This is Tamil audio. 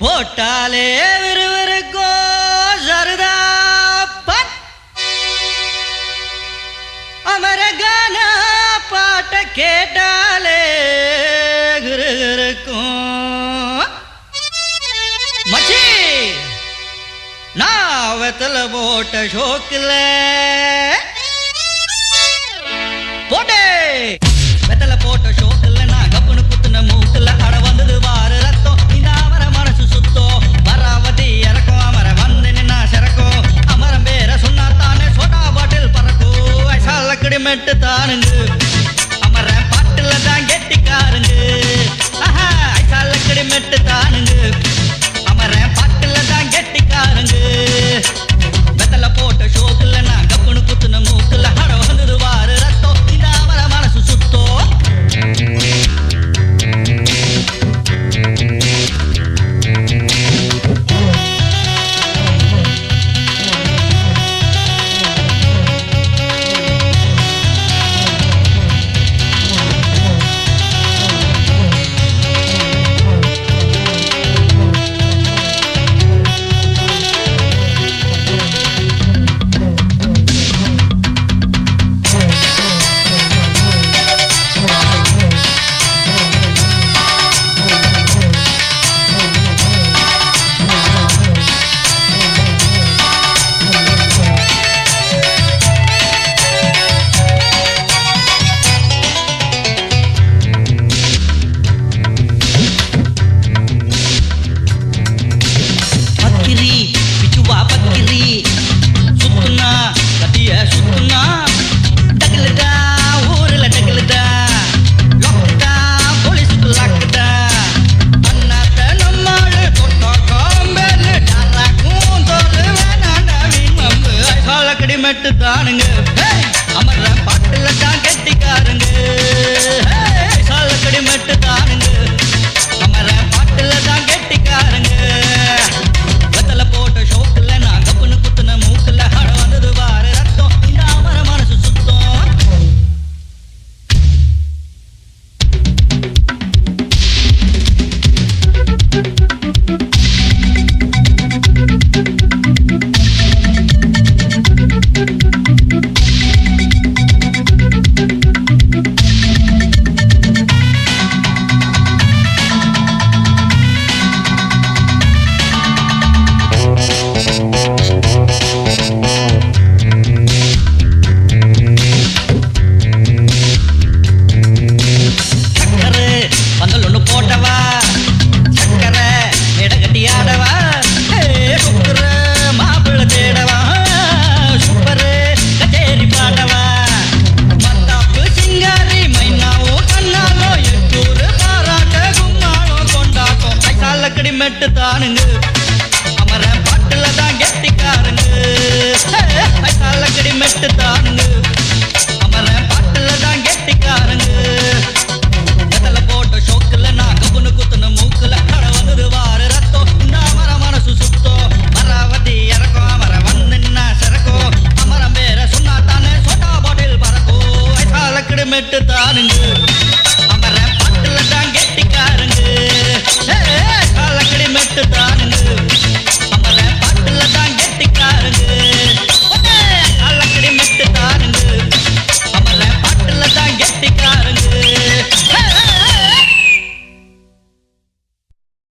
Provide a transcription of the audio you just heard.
போட்டாலே விறுவிறுக்கோ சருதாப்பன் அமரகான பாட்ட கேட்டாலே கிருகிருக்கும் மச்சி நான் வெத்தல போட்ட ஷோக்கில் போட்டே வெத்தல போட்ட ஷோக்கில் நான் கப்புனு குத்துன மூக்குல அட வந்தது வாரு ரத்தம் இந்த அமர மனசு சுத்தோ மராவதி இறக்கும் அமர வந்து நின்னா சிறக்கும் அமரம் பேர சொன்னா தானே சோட்டா பாட்டில் பறக்கும் வயசால கிடிமெட்டு தானுங்க அமர பாட்டுல தான் கெட்டிக்காருங்க வயசால கிடிமெட்டு தானுங்க அமர பாட்டுல தான் கெட்டிக்காருங்க வெத்தல போட்ட ஷோக்குல நான் கப்புனு குத்துன மூக்குல அட வந்தது வாரு ரத்தம் இந்த அமர மனசு சுத்தோ தானுங்க அமர பாட்டுல தான் கெட்டிக்காருங்க சாலக்கடி மட்டு தானுங்க அமர பாட்டுல தான் கெட்டிக்காருங்க வெத்தல போட்ட ஷோக்குல நான் கப்புனு குத்துன மூக்குல அட வந்தது வாரு ரத்தம் இந்த அமர மனசு சுத்தம் மெட்டு தானுங்க அமர பாட்டுல தான் கெட்டிக்காருங்க சாலக்கடி மெட்டு தானுங்க அமர பாட்டுல தான் கெட்டிக்காருங்க வெத்தல போட்ட ஷோக்குல நான் கப்புனு குத்துன மூக்குல அட வந்தது வாரு ரத்தம் இந்த அமர மனசு சுத்தோ மராவதி இறக்கும் அமர வந்து நின்னா சிறக்கும் அமரம் பேர சொன்னா தானே சோட்டா பாட்டில் பறக்கும் சாலக்கடி மெட்டு தானுங்க